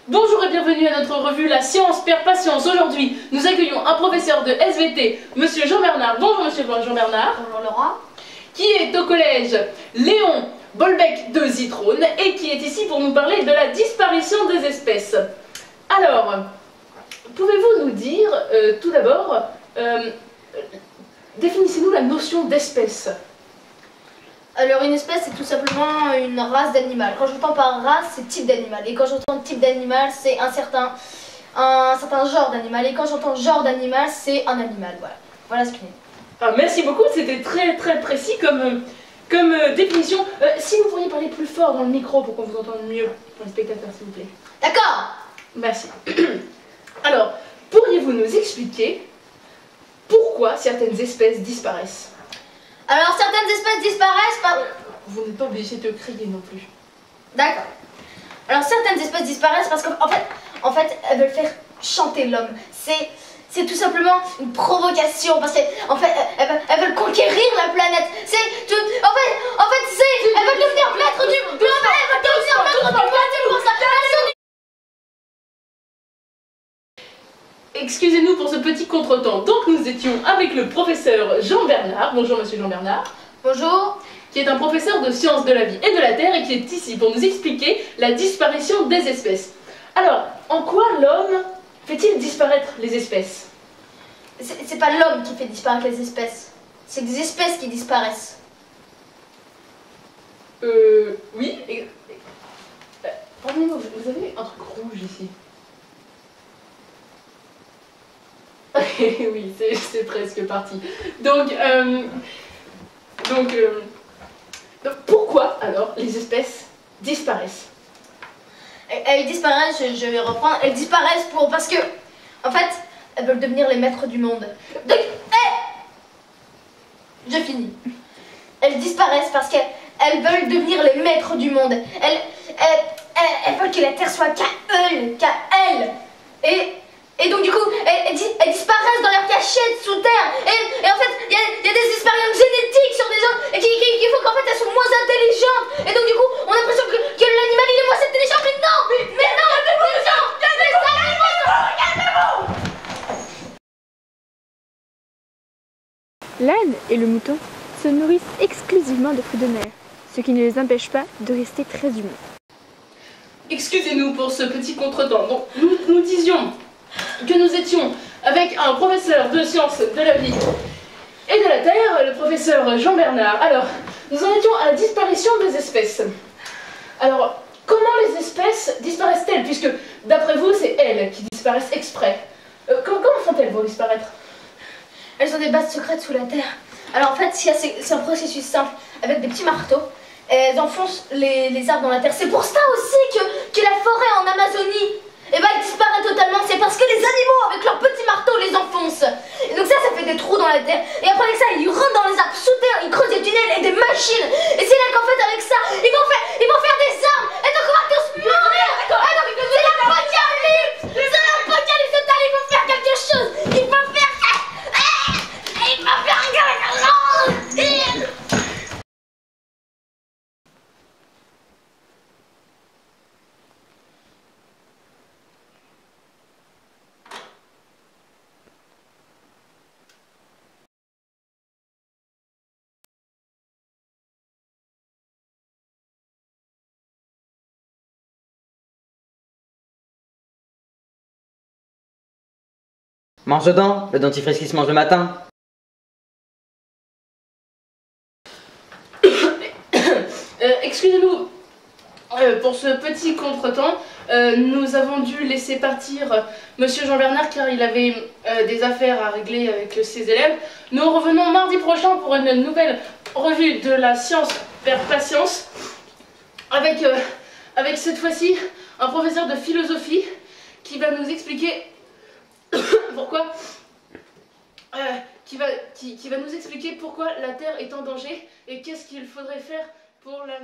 Bonjour et bienvenue à notre revue La Science perd patience. Aujourd'hui, nous accueillons un professeur de SVT, Monsieur Jean-Bernard. Bonjour Monsieur Jean-Bernard. Bonjour Laura. Qui est au collège Léon Bolbec de Zitrone et qui est ici pour nous parler de la disparition des espèces. Alors, pouvez-vous nous dire tout d'abord, définissez-nous la notion d'espèce. Alors une espèce c'est tout simplement une race d'animal. Quand j'entends par race c'est type d'animal. Et quand j'entends type d'animal c'est un certain genre d'animal. Et quand j'entends genre d'animal c'est un animal. Voilà ce qu'il est. Ah, merci beaucoup, c'était très précis comme définition. Si vous pourriez parler plus fort dans le micro pour qu'on vous entende mieux pour les spectateurs s'il vous plaît. D'accord. Merci. Alors, pourriez-vous nous expliquer pourquoi certaines espèces disparaissent? Alors certaines espèces disparaissent par... Vous n'êtes pas obligé de crier non plus. D'accord. Alors certaines espèces disparaissent parce qu'en fait, elles veulent faire chanter l'homme. C'est tout simplement une provocation parce qu'en fait, elles veulent conquérir la planète. C'est tout. En fait, elles veulent devenir maîtres du. Elles veulent devenir maîtres du monde. C'est pour ça. Excusez-nous pour ce petit contretemps. Donc nous étions avec le professeur Jean-Bernard. Bonjour Monsieur Jean-Bernard. Bonjour. Qui est un professeur de sciences de la vie et de la terre et qui est ici pour nous expliquer la disparition des espèces. Alors, en quoi l'homme fait-il disparaître les espèces? C'est pas l'homme qui fait disparaître les espèces. C'est des espèces qui disparaissent. Oui. Pardonnez-moi, vous avez un truc rouge ici. Oui, c'est presque parti. Donc, pourquoi alors les espèces disparaissent? Elles disparaissent, je vais reprendre, elles disparaissent parce que, en fait, elles veulent devenir les maîtres du monde. Donc, je finis. Elles disparaissent parce qu'elles veulent devenir les maîtres du monde. Elles veulent que la Terre soit qu'à elles. Et donc, du coup, elles disparaissent dans leur cachette sous terre. Et en fait, il y a des expériences génétiques sur des gens et qui font qu'en fait, elles sont moins intelligentes. Et donc, du coup, on a l'impression que l'animal, il est moins intelligent. Mais non, L'âne et le mouton se nourrissent exclusivement de fruits de mer, ce qui ne les empêche pas de rester très humains. Excusez-nous pour ce petit contretemps. Donc, nous disions que nous étions avec un professeur de sciences de la vie et de la terre, le professeur Jean-Bernard. Alors, nous en étions à la disparition des espèces. Alors, comment les espèces disparaissent-elles? Puisque, d'après vous, c'est elles qui disparaissent exprès. Comment font-elles pour disparaître? Elles ont des bases secrètes sous la terre. Alors en fait, c'est un processus simple. Avec des petits marteaux, elles enfoncent les arbres dans la terre. C'est pour ça aussi que la forêt en Amazonie, elle disparaît totalement. C'est parce que les animaux, avec leurs petits marteaux, les enfoncent. Et donc ça fait des trous dans la terre. Et après avec ça, ils rentrent dans les arbres sous terre, ils creusent des tunnels et des machines. Et c'est là qu'en fait, avec ça, ils vont faire des arbres. Et donc on va tous mourir. Ah non, c'est l'apocalypse. C'est l'apocalypse total. Il faut faire quelque chose. Il faut faire Mange dedans, le dentifrice qui se mange le matin. Excusez-nous pour ce petit contretemps. Nous avons dû laisser partir Monsieur Jean-Bernard car il avait des affaires à régler avec ses élèves. Nous revenons mardi prochain pour une nouvelle revue de La Science perd patience avec cette fois-ci un professeur de philosophie qui va nous expliquer pourquoi qui va nous expliquer pourquoi la Terre est en danger et qu'est-ce qu'il faudrait faire pour la